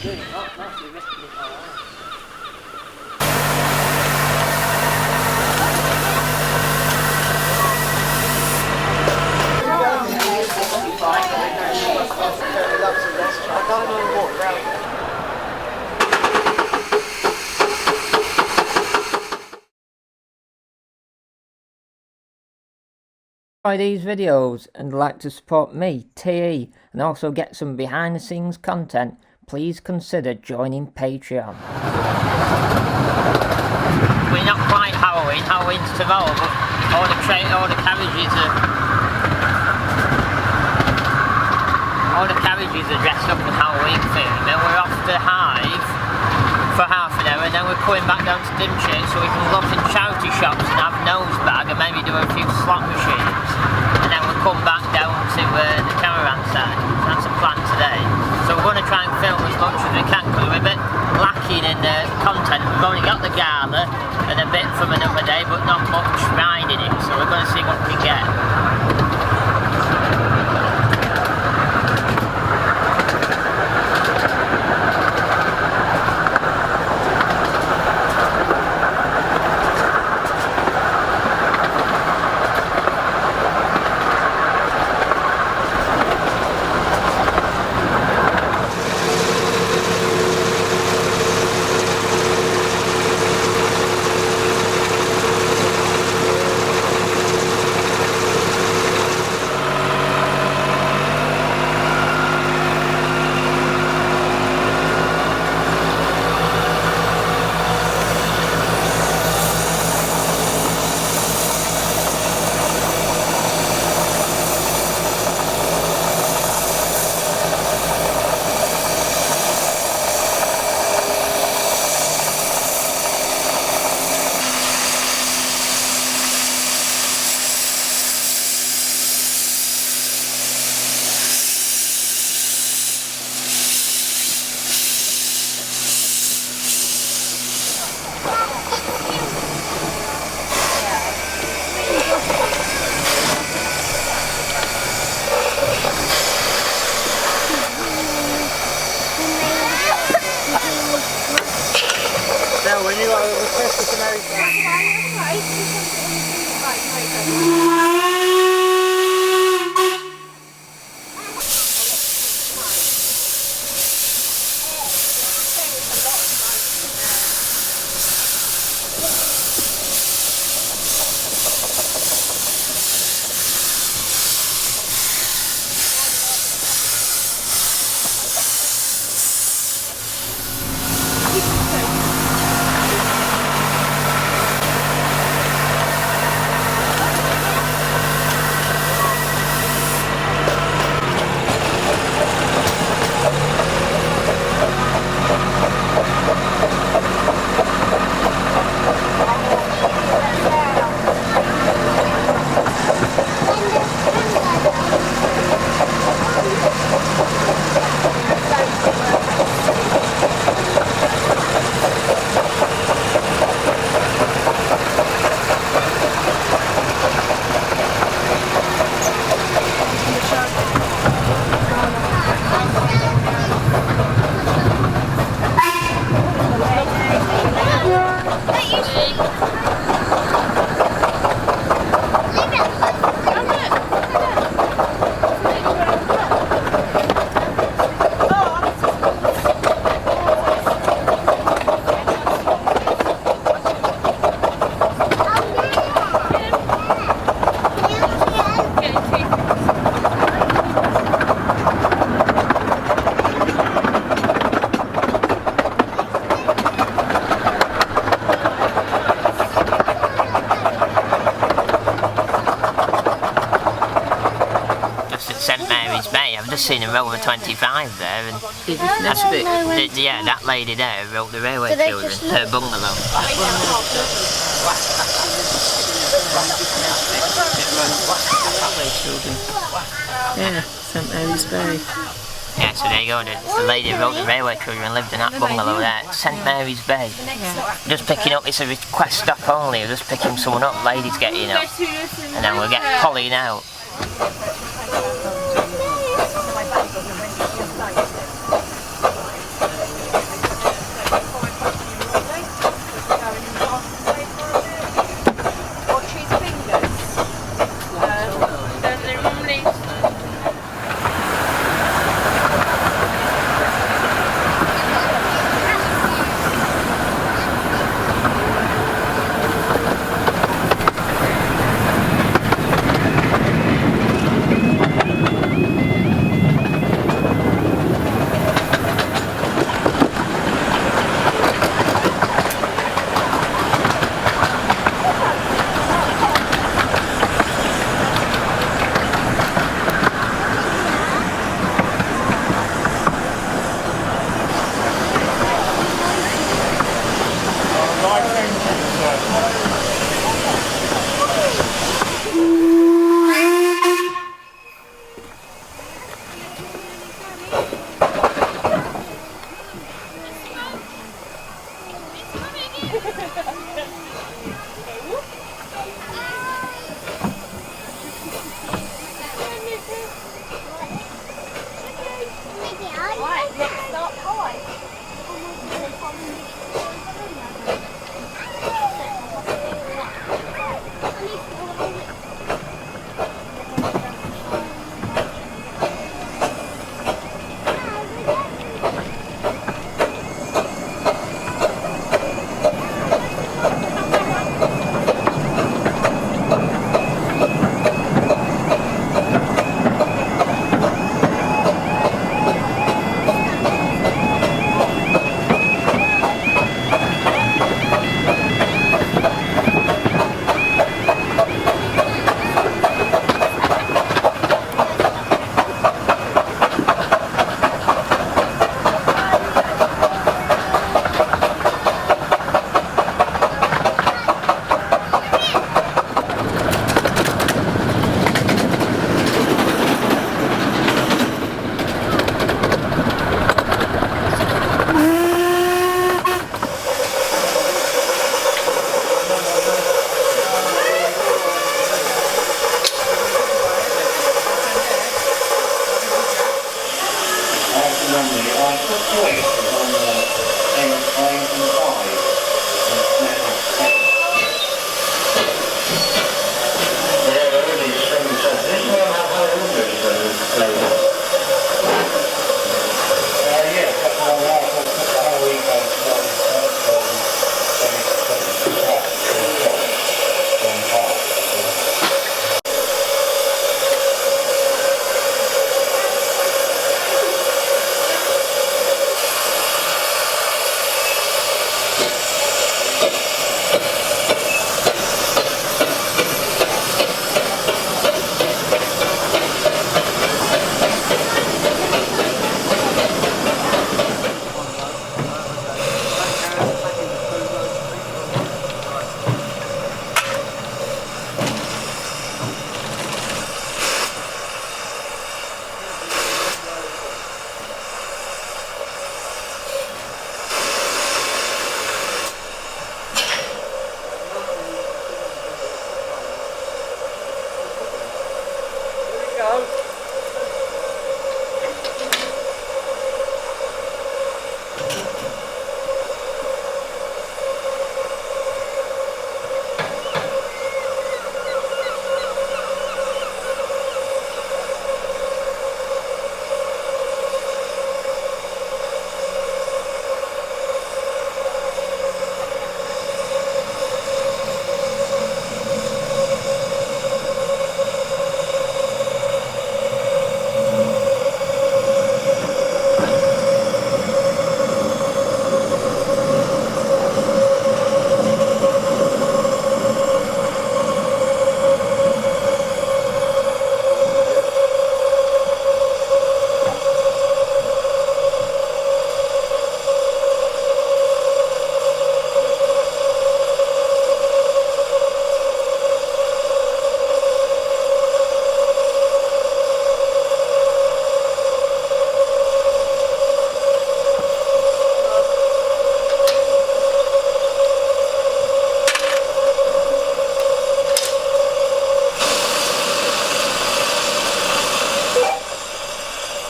doing it, not you're risking it all out. I gotta go and walk around. Enjoy these videos and like to support me, TE, and also get some behind the scenes content, please consider joining Patreon. We're not quite Halloween, Halloween's tomorrow, but all the carriages are dressed up in Halloween theme, and we're off to Hythe for half an hour, and then we're coming back down to Dymchurch so we can look in charity shops and have nose bag and maybe do a few slot machines, and then we'll come back down to the caravan side. That's the plan today. So we're going to try and film as much as we can because we're a bit lacking in content. We've only got the gala and a bit from another day, but not much riding it, so we're going to see what we can get. No, when you got over Christmas America. I've just seen a row of 25 there, and that lady there wrote the Railway Children, her bungalow. Yeah, St Mary's Bay. Yeah, so there you go, the lady who wrote the Railway Children lived in that bungalow there, St Mary's Bay. Just picking up, it's a request stop only, we're just picking someone up, ladies getting up, and then we'll get Polly out.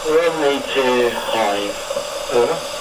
Romney to Hythe. Over.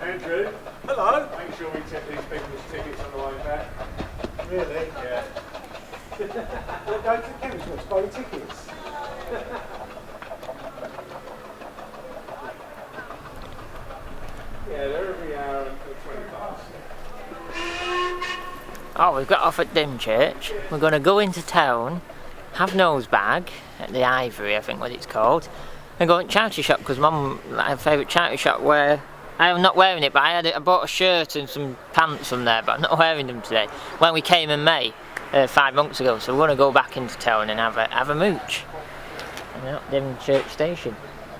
Andrew. Hello. Make sure we check these people's tickets on the way back. Really? Yeah. We'll go to the chemist to buy tickets. Yeah, they're every hour and 20 bucks. Oh, we've got off at Dymchurch. We're going to go into town, have nose bag at the Ivory, I think what it's called, and go to charity shop because Mum had a favourite charity shop where I'm not wearing it, but I bought a shirt and some pants from there, but I'm not wearing them today. When we came in May, 5 months ago, so we're going to go back into town and have a mooch. And up Dymchurch station.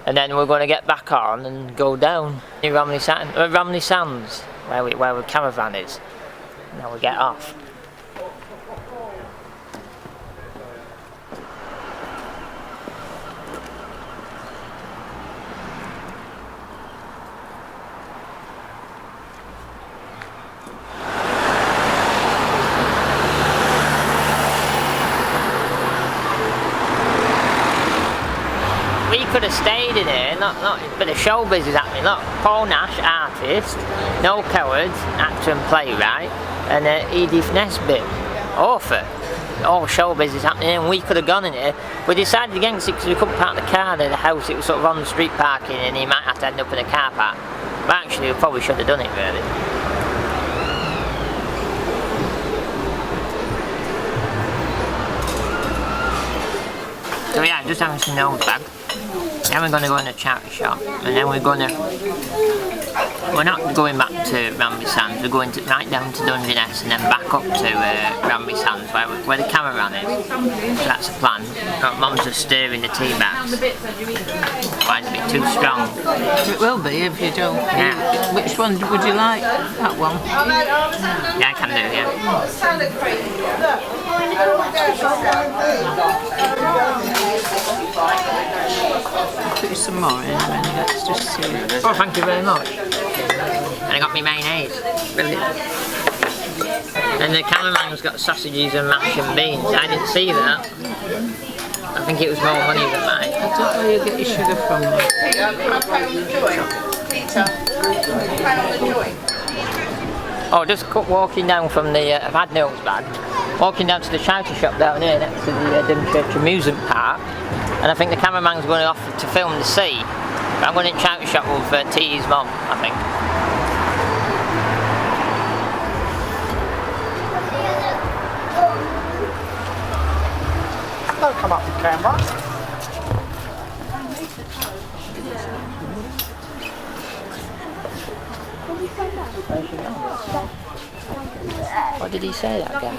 And then we're going to get back on and go down near Romney Sands, where the caravan is. And then we get off. We could have stayed in here, but the showbiz is happening. Look, Paul Nash, artist, Noel Coward, actor and playwright, and Edith Nesbitt, author. All showbiz is happening, and we could have gone in here. We decided against it because we couldn't park the car near the house. It was sort of on the street parking, and you might have to end up in a car park. But actually, we probably should have done it, really. So yeah, just having some nose bag. Then we're going to go in a charity shop, and then we're not going back to Romney Sands, we're going right down to Dungeness and then back up to Romney Sands where the caravan is. So that's the plan. Mum's just stirring the tea bags. Why is it a bit too strong? It will be if you don't. Yeah. Which one would you like? That one? Yeah, I can do, yeah. Put some more in and let's just see. Oh, thank you very much. And I got me mayonnaise. Brilliant. And the cameraman's got sausages and mash and beans. I didn't see that. I think it was more money than mine. I don't know where you get your sugar from. Oh, just walking down from the, I've had nose bag, walking down to the charity shop down here next to the Dymchurch amusement park, and I think the cameraman's going off to film the sea. But I'm going to charity shop with T's mum, I think. Don't come up with camera. What did he say, that guy?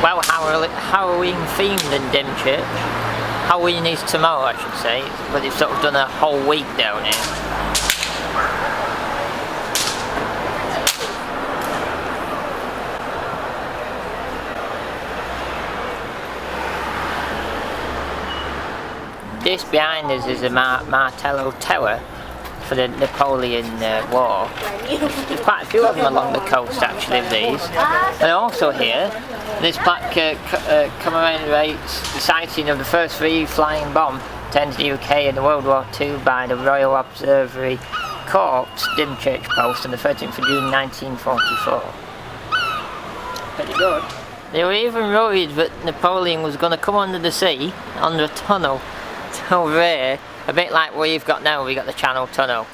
Well, Halloween themed in Dymchurch. Halloween is tomorrow, I should say, but they've sort of done a whole week down here. This behind us is a Martello Tower for the Napoleon War. There's quite a few of them along the coast actually of these. And also here, this plaque commemorates the sighting of the first free flying bomb turned to the UK in World War II by the Royal Observatory Corps Dymchurch Post on the 13th of June 1944. Pretty good. They were even worried that Napoleon was going to come under the sea, under a tunnel over here, a bit like what you've got now. We got the Channel Tunnel.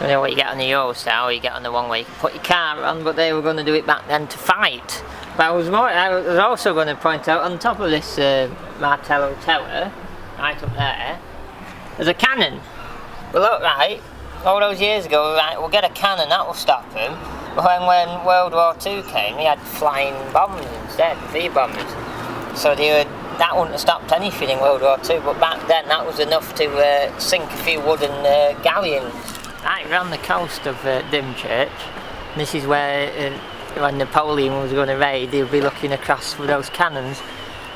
You know what you get on the Eurostar, or you get on the one where you can put your car on, but they were going to do it back then to fight. But I was also going to point out, on top of this Martello Tower, right up there, there's a cannon. Well, look, right, all those years ago, right, we'll get a cannon, that will stop them. But when World War II came, they had flying bombs instead, V-bombers. So that wouldn't have stopped anything in World War II, but back then that was enough to sink a few wooden galleons. Right around the coast of Dymchurch, this is where when Napoleon was going to raid, he'll be looking across for those cannons.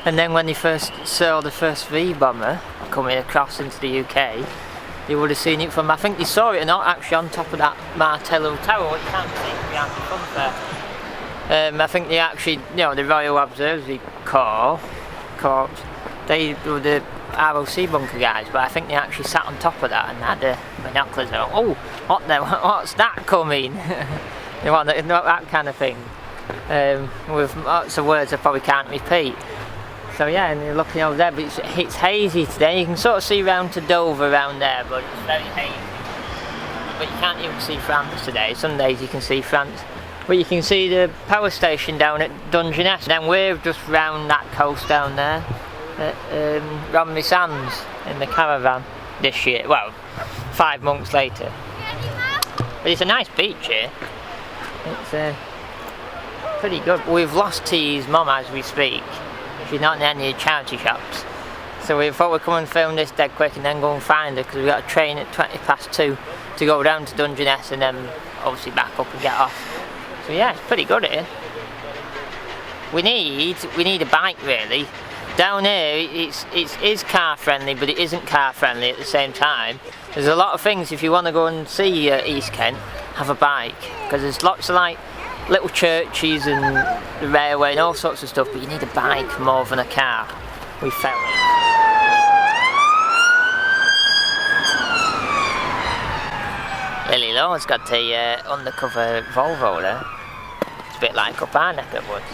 And then when he first saw the first V-bomber coming across into the UK, he would have seen it from, I think they saw it not actually on top of that Martello Tower, what you can't see behind the front there. I think they actually, you know, the Royal Observatory Corps, they were the ROC bunker guys, but I think they actually sat on top of that and had binoculars out. Oh, what's that coming? You want that kind of thing. With lots of words I probably can't repeat. So yeah, and you're looking over there, but it's hazy today. You can sort of see round to Dover around there, but it's very hazy. But you can't even see France today. Some days you can see France. But you can see the power station down at Dungeness. Then we're just round that coast down there at Romney Sands in the caravan this year. Well, 5 months later. But it's a nice beach here. It's pretty good. We've lost T's mum as we speak. She's not in any charity shops. So we thought we'd come and film this dead quick and then go and find her, because we've got a train at 2:20 to go down to Dungeness and then obviously back up and get off. So yeah, it's pretty good here. We need a bike really. Down here it is car friendly, but it isn't car friendly at the same time. There's a lot of things, if you want to go and see East Kent, have a bike, because there's lots of like little churches and the railway and all sorts of stuff, but you need a bike more than a car. We felt it. Lily Law's got the undercover Volvo there. It's a bit like up our neck of woods.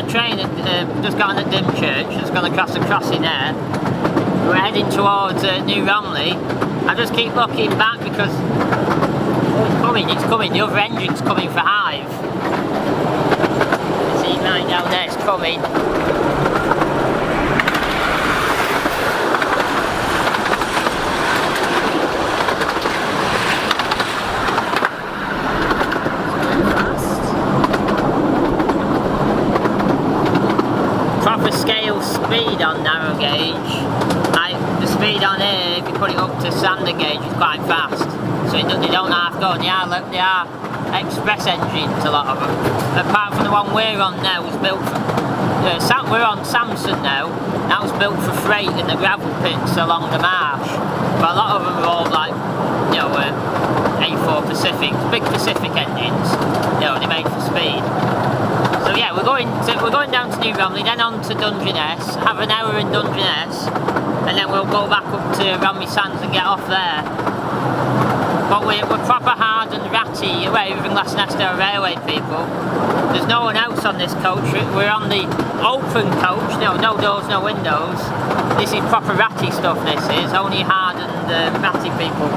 Train just got on at Dymchurch, just gone across the crossing there. We're heading towards New Romney. I just keep looking back because it's coming, the other engine's coming for Hythe. See right down there, it's coming. Speed on narrow gauge. The speed on here, if you put it up to standard gauge, is quite fast. So they don't half go. They are express engines, a lot of them. Apart from the one we're on now, was built for. We're on Samson now. That was built for freight in the gravel pits along the marsh. But a lot of them are all like, you know, A4 Pacific, big Pacific engines. You know, they're made for speed. So yeah, we're going down to New Romney, then on to Dungeness, have an hour in Dungeness, and then we'll go back up to Romney Sands and get off there. But we're proper hard and ratty away from Glasnester Railway people. There's no one else on this coach. We're on the open coach, no doors, no windows. This is proper ratty stuff, this is. Only hard and ratty people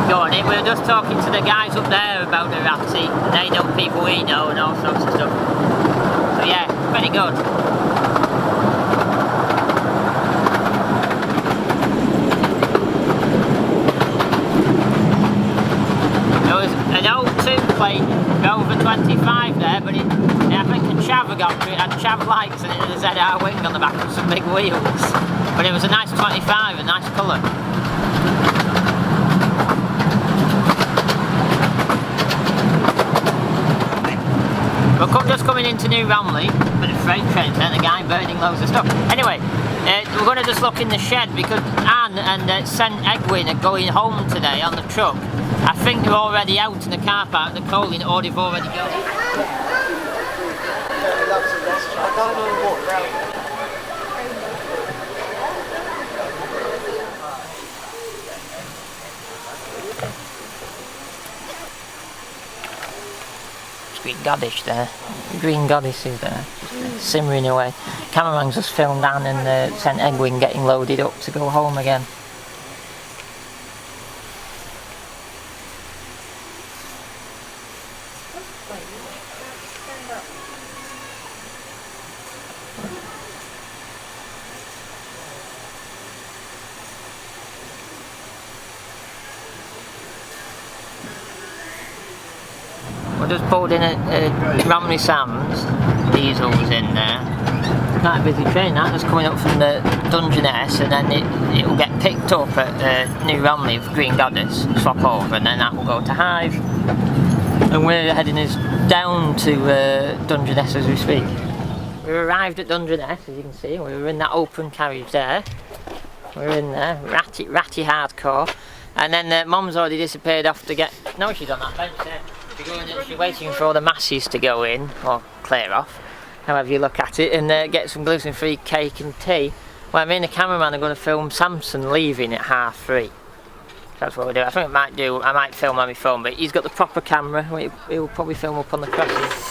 go on it. We're just talking to the guys up there about the ratty. They know people we know and all sorts of stuff. So yeah, pretty good. There was an old 2 plate over 25 there, but I think the chav got to it, had chav lights and it had a ZR wing on the back with some big wheels. But it was a nice 25, a nice colour. We're just coming into New Romney, but a freight train and a guy burning loads of stuff. Anyway, we're going to just look in the shed because Anne and St Egwin are going home today on the truck. I think they're already out in the car park, they're calling it, or they've already gone. Green goddess there. Green goddess is there, simmering away. Cameraman's just filmed Anne and St Egwin getting loaded up to go home again. We're just pulled in at Romney Sam's. Diesel's in there. Quite a busy train that. Just coming up from the Dungeness, and then it'll get picked up at New Romney of Green Goddess, swap over, and then that will go to Hythe. And we're heading us down to Dungeness as we speak. We arrived at Dungeness, as you can see. We were in that open carriage there. We're in there, ratty hardcore. And then Mum's already disappeared off to get... No, she's on that bench there. She's waiting for all the masses to go in, or clear off, however you look at it, and get some gluten-free cake and tea. Well, me and the cameraman are going to film Samson leaving at 3:30. That's what we'll do. I think I might film on my phone, but he's got the proper camera. He'll probably film up on the crossing.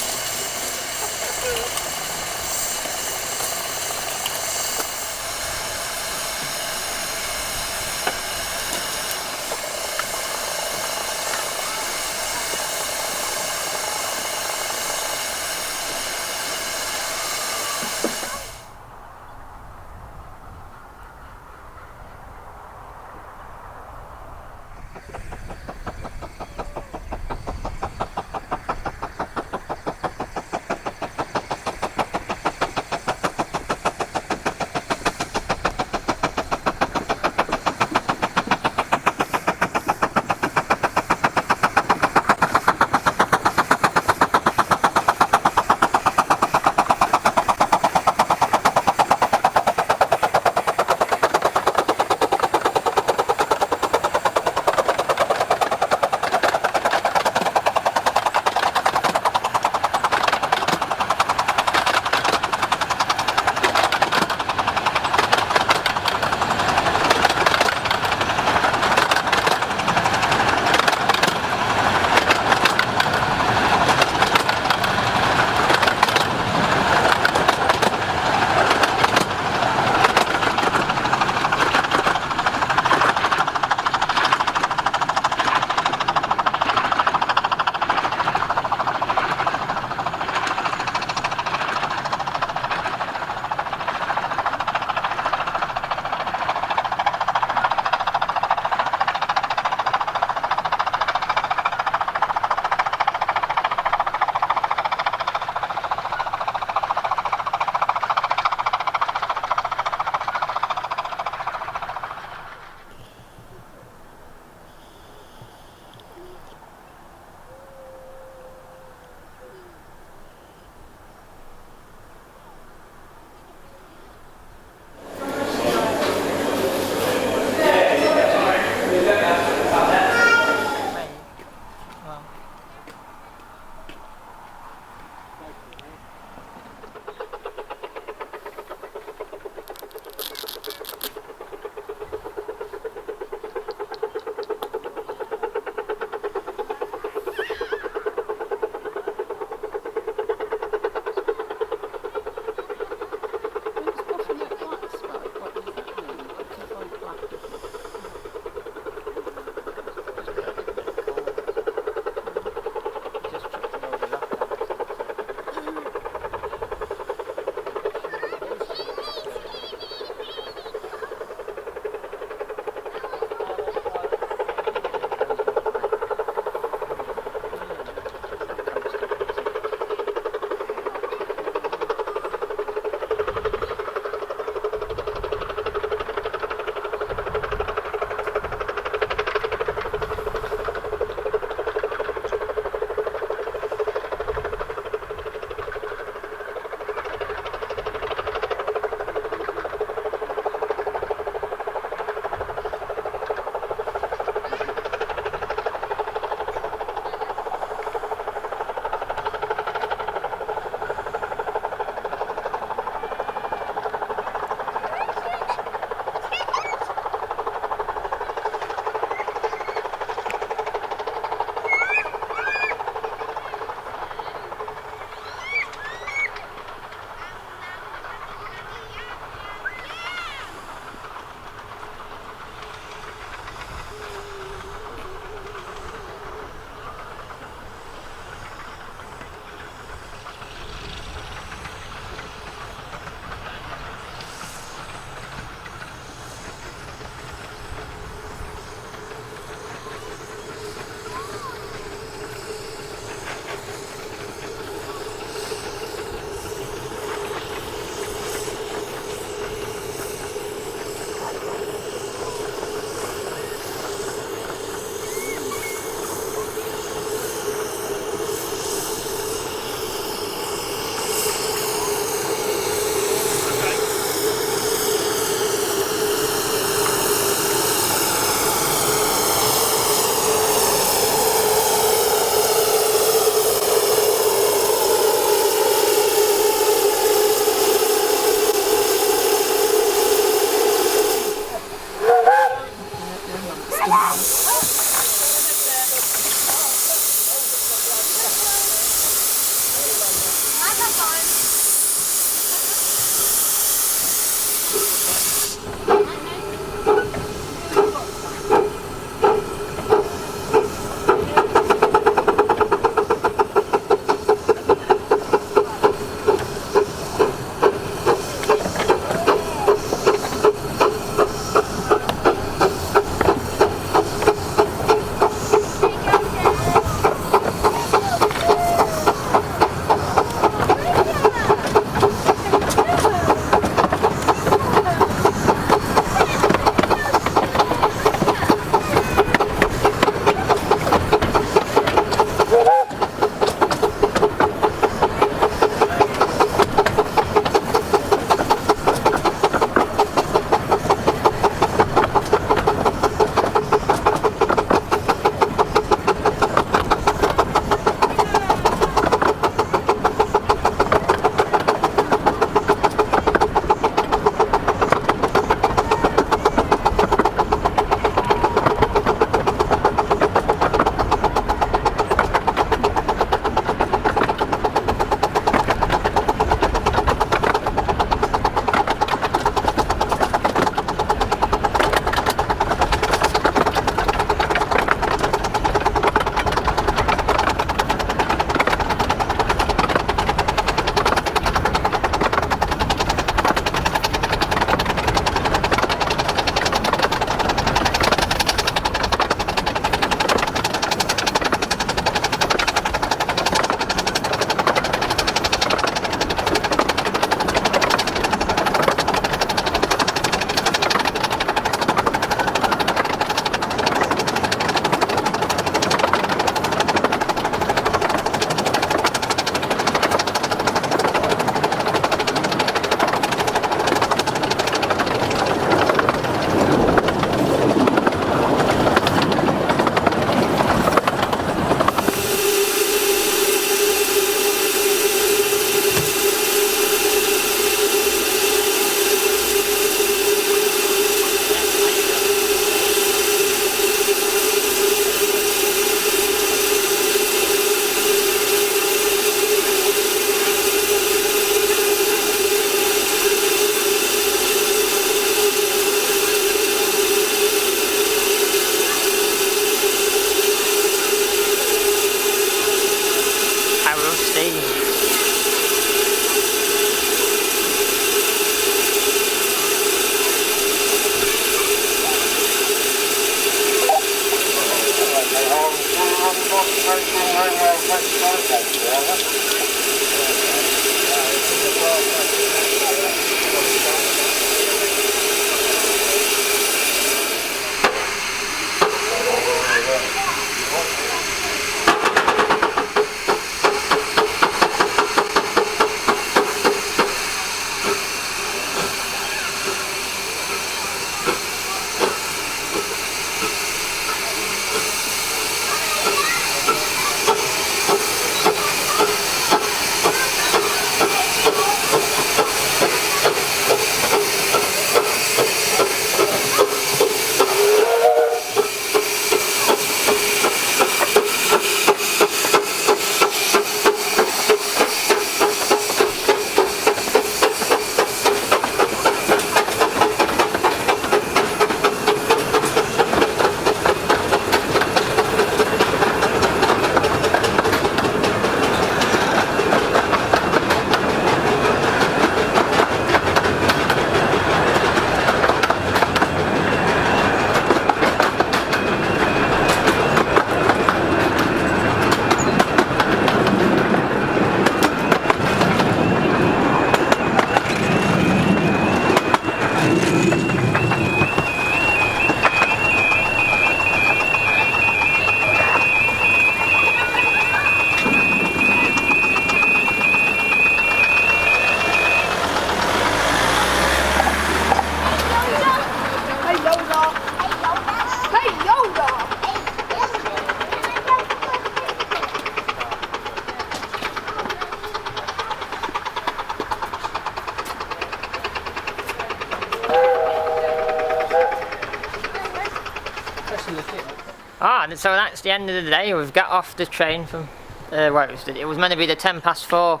So that's the end of the day. We've got off the train from it was meant to be the 4:10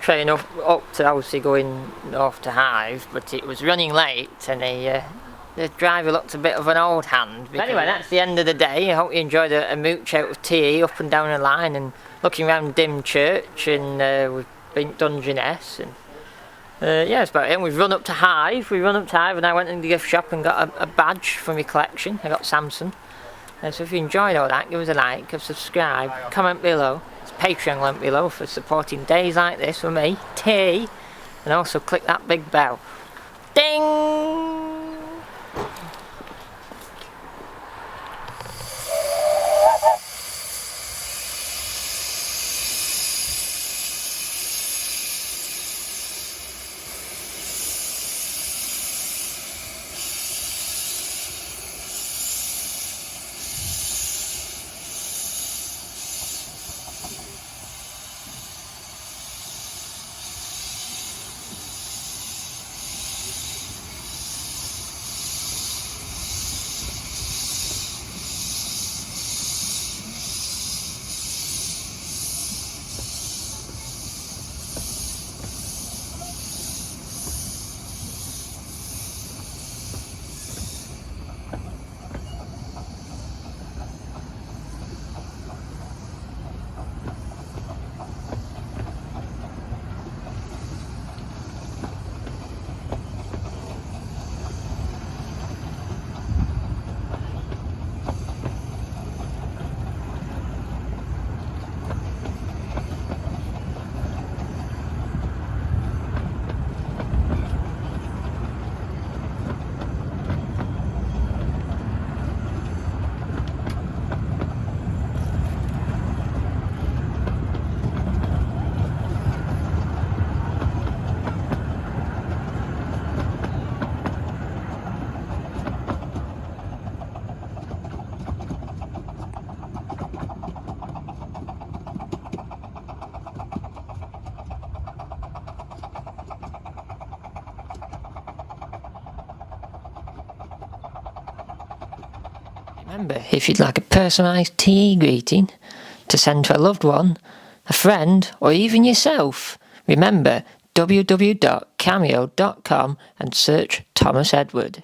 train up to obviously going north to Hythe, but it was running late and the driver looked a bit of an old hand. Anyway, that's the end of the day. I hope you enjoyed a mooch out with TE up and down the line and looking around Dymchurch, and we've been Dungeness, and yeah, that's about it. And we've run up to Hythe. And I went in the gift shop and got a badge for my collection. I got Samson. So if you enjoyed all that, give us a like, subscribe, comment below. There's a Patreon link below for supporting days like this with me, T, and also click that big bell. Ding! Remember, if you'd like a personalised TE greeting to send to a loved one, a friend, or even yourself, remember www.cameo.com and search Thomas Edward.